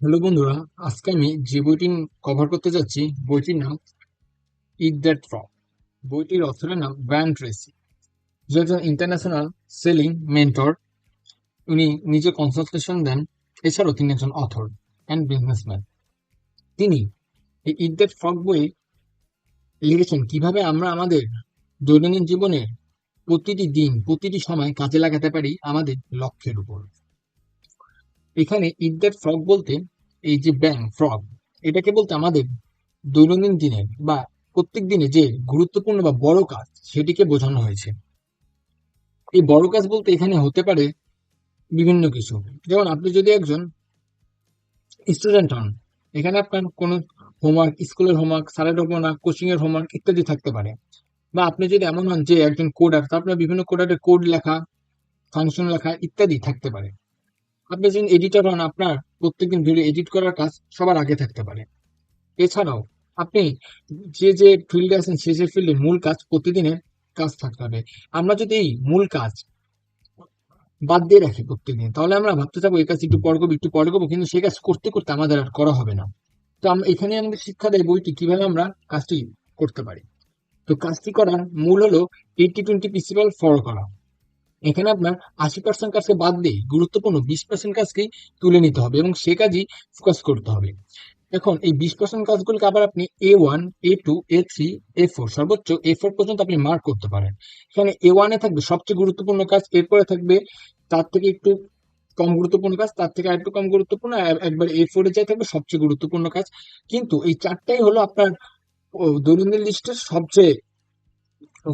Hello বন্ধুরা, আজকে আমি যে বইটি কভার করতে যাচ্ছি বইটির নাম ইট দ্যাট ফ্রগ। বইটির অথরের নাম ব্রায়ান ট্রেসি, যে একজন ইন্টারন্যাশনাল সেলিং মেন্টর। উনি নিজে কনসালটেশন দেন। এছাড়াও তিনি একজন অথর অ্যান্ড বিজনেসম্যান। তিনি এই ইট দ্যাট ফ্রগ বইয়ে লিখেছেন কিভাবে আমরা আমাদের দৈনন্দিন জীবনে প্রতিটি দিন প্রতিটি সময় কাজে লাগাতে পারি আমাদের লক্ষ্যের উপর। এখানে ইট দ্যাট ফ্রগ বলতে এই যে ব্যাং ফ্রগ, এটাকে বলতে আমাদের দৈনন্দিন দিনের বা প্রত্যেক দিনে যে গুরুত্বপূর্ণ বা বড় কাজ সেটিকে বোঝানো হয়েছে। এই বড় কাজ বলতে এখানে হতে পারে বিভিন্ন কিছু। যেমন আপনি যদি একজন স্টুডেন্ট হন, এখানে আপনার কোনো হোমওয়ার্ক, স্কুলের হোমওয়ার্ক, স্যারের হোমওয়ার্ক, কোচিং এর হোমওয়ার্ক ইত্যাদি থাকতে পারে। বা আপনি যদি এমন হন যে একজন কোডার, তো আপনার বিভিন্ন কোডারের কোড লেখা, ফাংশন লেখা ইত্যাদি থাকতে পারে। আপনি যদি এডিটর হন, আপনার প্রত্যেকদিন ভিডিও এডিট করার কাজ সবার আগে থাকতে পারে। এছাড়াও আপনি যে ফিল্ডে আছেন সে ফিল্ডে মূল কাজ প্রতিদিনের কাজ থাকতে হবে। আমরা যদি এই মূল কাজ বাদ দিয়ে রাখি প্রত্যেকদিন, তাহলে আমরা ভাবতে থাকবো এই কাজ একটু পরে করবো, কিন্তু সেই কাজ করতে করতে আমাদের আর করা হবে না। তো আমরা এখানে আমাদের শিক্ষা দেয় বইটি কিভাবে আমরা কাজটি করতে পারি। তো কাজটি করার মূল হলো 80-20 প্রিন্সিপাল ফলো করা। এখানে আপনার 80% কাজকে বাদ দিয়ে গুরুত্বপূর্ণ 20% কাজকেই তুলে নিতে হবে এবং সে কাজই ফোকাস করতে হবে। এখন এই 20% কাজগুলোকে আবার আপনি A1, A2, A3, A4, সর্বোচ্চ A4 পর্যন্ত আপনি মার্ক করতে পারেন। এখানে A1 এ থাকবে সবচেয়ে গুরুত্বপূর্ণ কাজ, এরপরে থাকবে তার থেকে একটু কম গুরুত্বপূর্ণ কাজ, তার থেকে আরেকটু কম গুরুত্বপূর্ণ, একবার A4 এ যাই থাকবে সবচেয়ে গুরুত্বপূর্ণ কাজ। কিন্তু এই চারটাই হলো আপনার দৈনন্দিন লিস্টের সবচেয়ে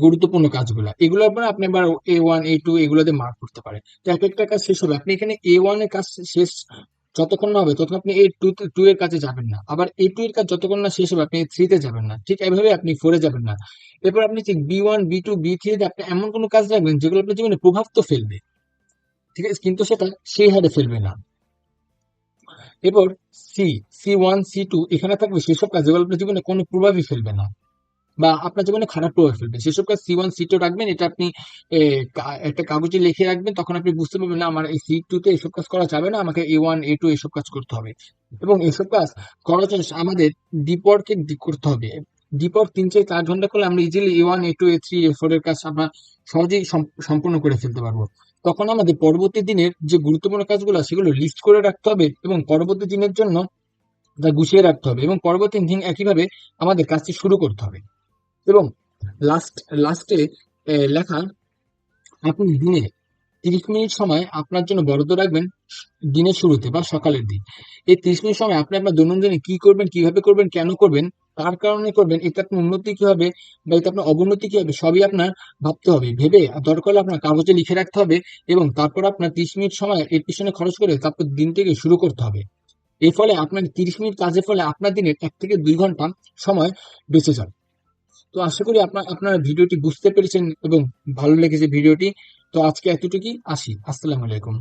গুরুত্বপূর্ণ কাজগুলা। এগুলোর পরে আপনি আবার A1, A2 এগুলোতে মার্ক করতে পারেন। তো এক একটা কাজ শেষ হবে, আপনি এখানে A1 এর কাজ শেষ যতক্ষণ না হবে ততক্ষণ আপনি A2 এর কাছে যাবেন না। আবার A2 এর কাজ যতক্ষণ না শেষ হবে আপনি A3 তে যাবেন না। ঠিক এইভাবে আপনি 4 এ যাবেন না। এরপর আপনি ঠিক B1, B2, B3 তে আপনি এমন কোনো কাজ রাখবেন যেগুলো আপনার জীবনে প্রভাব তো ফেলবে, ঠিক আছে, কিন্তু সেটা সেই হারে ফেলবে না। এরপর সি, C1, C2 এখানে থাকবে সেসব কাজ যেগুলো আপনার জীবনে কোনো প্রভাবই ফেলবে না বা আপনার জীবনে খারাপ প্রভাব ফেলবে, সেসব কাজ C1, C2 রাখবেন। এটা আপনি একটা কাগজে লিখে রাখবেন, তখন আপনি বুঝতে পারবেন না আমার এই C2 তে এসব কাজ করা যাবে না, আমাকে A1, A2 এসব কাজ করতে হবে। এবং এসব কাজ করার জন্য আমাদের ডিপরকে করতে হবে। ডিপর 3-4 ঘন্টা করলে আমরা easily A1, A2, A3, A4 এর কাজ আমরা সহজেই সম্পূর্ণ করে ফেলতে পারবো। তখন আমাদের পরবর্তী দিনের যে গুরুত্বপূর্ণ কাজগুলো সেগুলো লিস্ট করে রাখতে হবে এবং পরবর্তী দিনের জন্য তা গুছিয়ে রাখতে হবে এবং পরবর্তী দিন একইভাবে আমাদের কাজটি শুরু করতে হবে। এবং লাস্টে লেখা, আপনি দিনে 30 মিনিট সময় আপনার জন্য বরাদ্দ রাখবেন দিনের শুরুতে বা সকালের দিক। এই 30 মিনিট সময় আপনি আপনার দৈনন্দিনে কি করবেন, কিভাবে করবেন, কেন করবেন, তার কারণে করবেন, এতে আপনার উন্নতি কি হবে বা এতে আপনার অবনতি কি হবে সবই আপনার ভাবতে হবে। ভেবে দরকার হলে আপনার কাগজে লিখে রাখতে হবে এবং তারপর আপনার 30 মিনিট সময় এর পিছনে খরচ করে তারপর দিনটিকে শুরু করতে হবে। এর ফলে আপনার 30 মিনিট কাজের ফলে আপনার দিনের 1 থেকে 2 ঘন্টা সময় বেঁচে যাবে। তো আশা করি আপনারা ভিডিওটি বুঝতে পেরেছেন এবং ভালো লেগেছে ভিডিওটি। তো আজকে এতটুকুই, আসি। আসসালামু আলাইকুম।